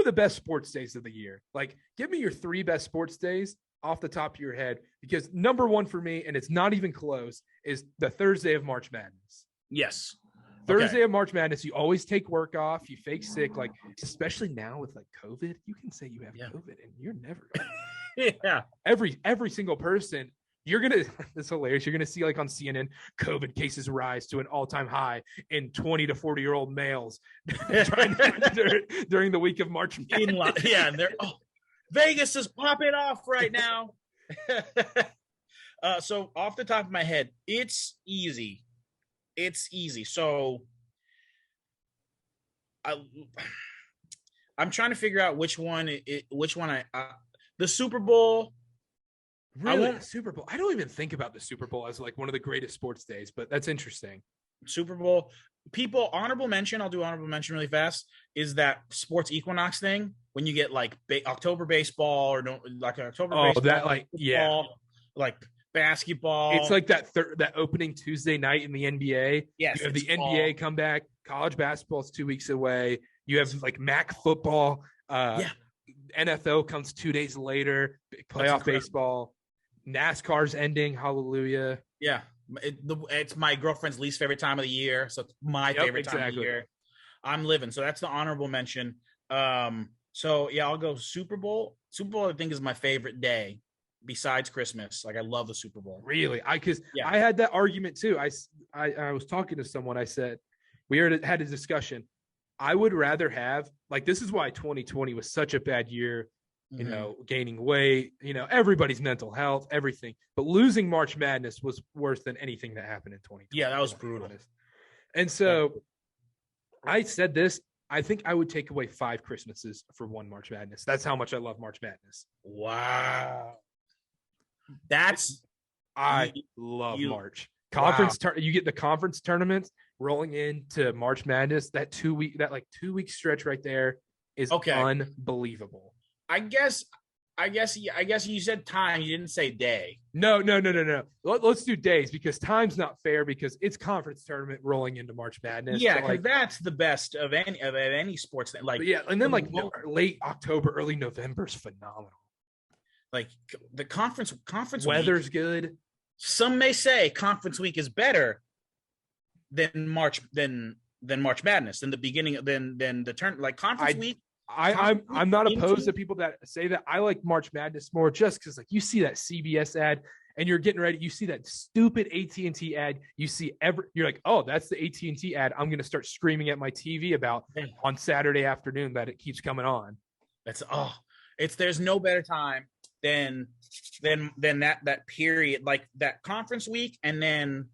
are the best sports days of the year? Like, give me your 3 best sports days off the top of your head, because number one for me, and it's not even close, is the Thursday of March Madness. Yes. Thursday of March Madness, you always take work off, you fake sick, like especially now with like COVID, you can say you have COVID and you're never every single person, you're gonna it's hilarious. You're gonna see like on CNN, COVID cases rise to an all-time high in 20 to 40-year-old males during the week of March Madness. Yeah, and they're Vegas is popping off right now. So off the top of my head, it's easy. So I'm trying to figure out which one the Super Bowl. Really, the Super Bowl. I don't even think about the Super Bowl as like one of the greatest sports days, but that's interesting. Super Bowl. People, honorable mention, I'll do honorable mention really fast, is that sports equinox thing when you get like October baseball or like October baseball. That like football, like basketball. It's like that opening Tuesday night in the NBA. Yes, you have the NBA come back. College basketball is 2 weeks away. You have like MAC football. NFL comes 2 days later. Playoff baseball. NASCAR's ending. Hallelujah. Yeah. It's my girlfriend's least favorite time of the year. So it's my favorite time of the year. I'm living. So that's the honorable mention. So yeah, I'll go Super Bowl. Super Bowl, I think, is my favorite day besides Christmas. Like, I love the Super Bowl. Really? I had that argument too. I was talking to someone. I said, we had a discussion. I would rather have, like, this is why 2020 was such a bad year, you know, gaining weight, you know, everybody's mental health, everything. But losing March Madness was worse than anything that happened in 2020. Yeah, that was brutal. And so I said this, I think I would take away 5 Christmases for one March Madness. That's how much I love March Madness. Wow. I love March. Conference you get the conference tournaments rolling into March Madness. That 2 week stretch right there is unbelievable. I guess you said time. You didn't say day. No. Let's do days, because time's not fair, because it's conference tournament rolling into March Madness. Yeah, because that's the best of any sports thing. Like, and then like late October, early November is phenomenal. Like the conference weather's week, good. Some may say conference week is better than March Madness, than the beginning, than the turn. Like conference week. I'm not opposed to people that say that. I like March Madness more just because, like, you see that CBS ad and you're getting ready. You see that stupid AT&T ad. You're like, oh, that's the AT&T ad. I'm going to start screaming at my TV about on Saturday afternoon that it keeps coming on. There's no better time than that period, like that conference week, and then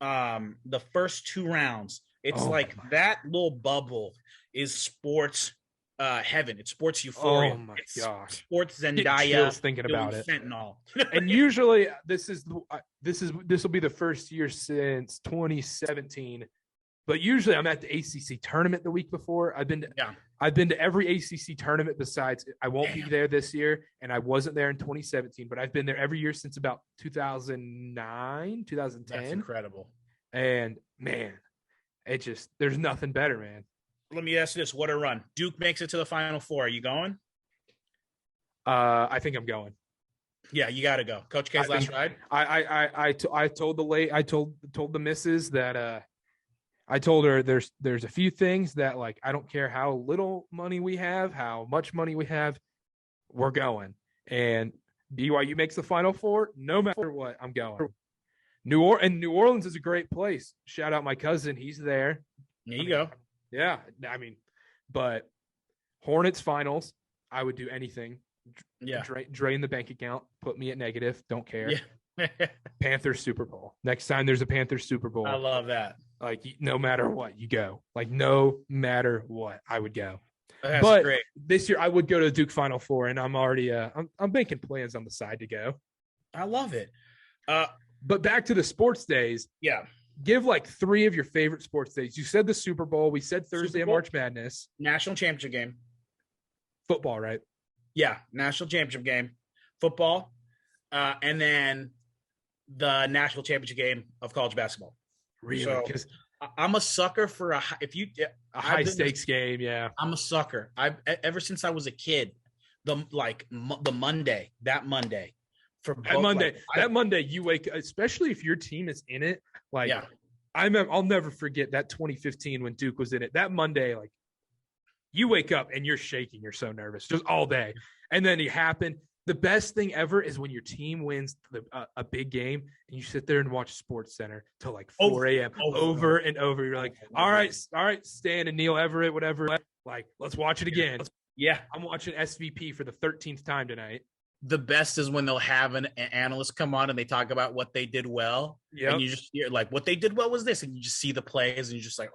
the first 2 rounds. It's that little bubble is sports heaven. It's sports euphoria. Oh my gosh! Sports Zendaya. Thinking about it. Fentanyl. And usually this will be the first year since 2017. But usually I'm at the ACC tournament the week before. I've been to every ACC tournament besides. I won't be there this year, and I wasn't there in 2017. But I've been there every year since about 2009, 2010. That's incredible. And man, there's nothing better, man. Let me ask you this: what a run! Duke makes it to the Final Four. Are you going? I think I'm going. Yeah, you got to go. Coach K's last ride. I told the missus that I told her there's a few things that, like, I don't care how little money we have, how much money we have, we're going. And BYU makes the Final Four, no matter what, I'm going. New Orleans is a great place. Shout out my cousin, he's there. There you go. Yeah, I mean, but Hornets finals, I would do anything. Yeah, drain the bank account, put me at negative, don't care. Yeah. Panthers Super Bowl. Next time there's a Panthers Super Bowl, I love that. Like, no matter what, you go. Like, no matter what, I would go. That's but great. This year I would go to the Duke Final Four, and I'm already I'm making plans on the side to go. I love it. But back to the sports days. Yeah. Give like 3 of your favorite sports days. You said the Super Bowl. We said Thursday of March Madness. National championship game. Football, right? Yeah, national championship game. Football. And then the national championship game of college basketball. Really? Because I'm a sucker for A high stakes game. Yeah. I'm a sucker. I ever since I was a kid, the Monday, for That Monday, Monday, you wake, especially if your team is in it. Like, yeah, I'll never forget that 2015 when Duke was in it. That Monday, like, you wake up and you're shaking. You're so nervous just all day. And then it happened. The best thing ever is when your team wins a big game and you sit there and watch Sports Center till like 4 a.m. over and over. You're like, all right, Stan and Neil Everett, whatever. Like, let's watch it again. Yeah. I'm watching SVP for the 13th time tonight. The best is when they'll have an analyst come on and they talk about what they did well. Yeah. And you just hear like, what they did well was this. And you just see the plays and you're just like,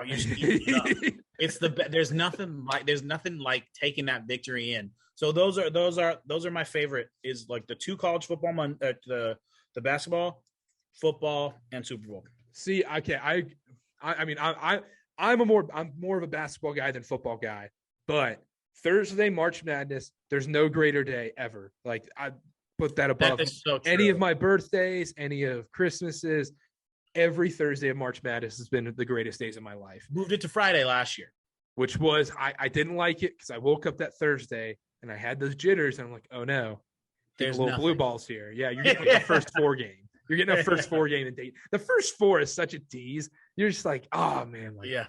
you just eat it up. It's there's nothing like taking that victory in. So those are my favorite, is like the two college football, the basketball, football, and Super Bowl. See, okay, I mean, I'm more of a basketball guy than football guy, but Thursday, March Madness, there's no greater day ever. Like, I put that above any of my birthdays, any of Christmases. Every Thursday of March Madness has been the greatest days of my life. Moved it to Friday last year, which was, I didn't like it because I woke up that Thursday and I had those jitters. And I'm like, oh no, there's little blue balls here. Yeah, you're getting like the first 4 game. You're getting a first 4 game in date. The first 4 is such a tease. You're just like, oh man, like, yeah.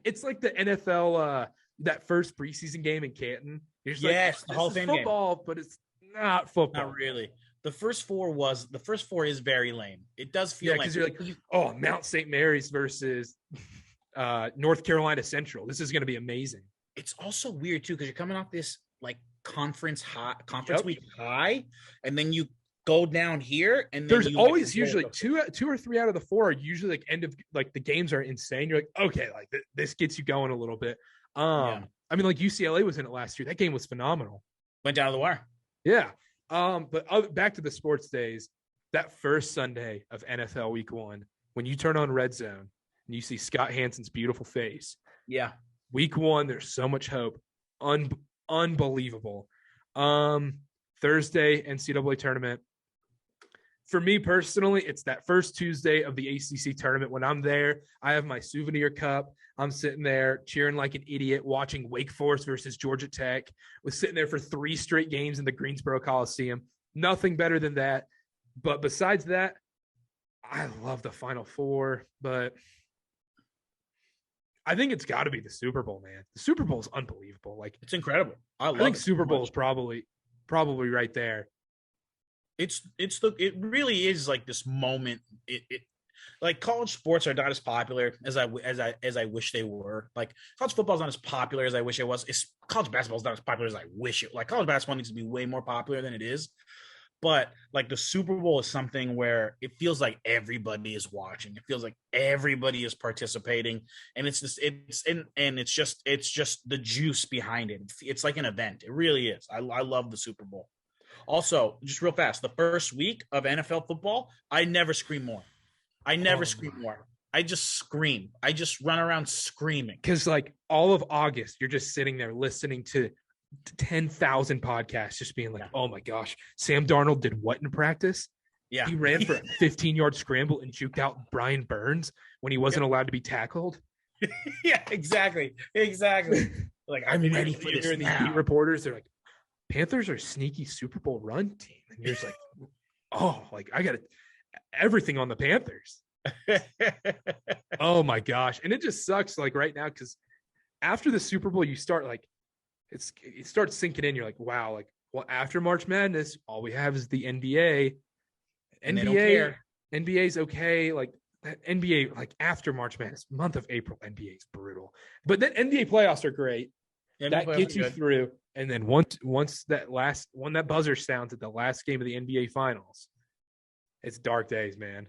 It's like the NFL that first preseason game in Canton. You're just yes, like, the Hall of Fame football, game. But it's not football. Not really. The first 4 is very lame. It does feel because you're like, oh, Mount St. Mary's versus North Carolina Central. This is going to be amazing. It's also weird too because you're coming off this like conference week high, and then you go down here, and then there's always usually two or three out of the 4 are usually like end of, like, the games are insane. You're like, okay, like this gets you going a little bit. I mean, like UCLA was in it last year. That game was phenomenal. Went down to the wire. Yeah. But back to the sports days. That first Sunday of NFL Week 1, when you turn on Red Zone and you see Scott Hansen's beautiful face. Yeah. Week 1, there's so much hope. Unbelievable. Thursday NCAA tournament. For me personally, it's that first Tuesday of the ACC tournament. When I'm there, I have my souvenir cup. I'm sitting there cheering like an idiot, watching Wake Forest versus Georgia Tech. Was sitting there for 3 straight games in the Greensboro Coliseum. Nothing better than that. But besides that, I love the Final Four. But I think it's got to be the Super Bowl, man. The Super Bowl is unbelievable. Like, it's incredible. I think Super Bowl is probably right there. It really is like this moment. It like college sports are not as popular as I wish they were. Like college football is not as popular as I wish it was. College basketball is not as popular as I wish it. Like college basketball needs to be way more popular than it is. But like the Super Bowl is something where it feels like everybody is watching. It feels like everybody is participating, and it's just the juice behind it. It's like an event. It really is. I love the Super Bowl. Also, just real fast, the first week of NFL football, I never scream more. I just scream. I just run around screaming. Because like all of August, you're just sitting there listening to 10,000 podcasts, just being like, oh my gosh, Sam Darnold did what in practice? Yeah. He ran for a 15-yard scramble and juked out Brian Burns when he wasn't allowed to be tackled. Yeah, exactly. Like, I'm ready for this now. The beat reporters, they're like, Panthers are a sneaky Super Bowl run team. And you're just like, oh, like I got everything on the Panthers. Oh my gosh. And it just sucks like right now, because after the Super Bowl, you start like, it starts sinking in. You're like, wow, like, well, after March Madness, all we have is the NBA. NBA's okay. Like that NBA, like after March Madness, month of April, NBA is brutal. But then NBA playoffs are great. That gets you through. And then once that buzzer sounds at the last game of the NBA Finals, it's dark days, man.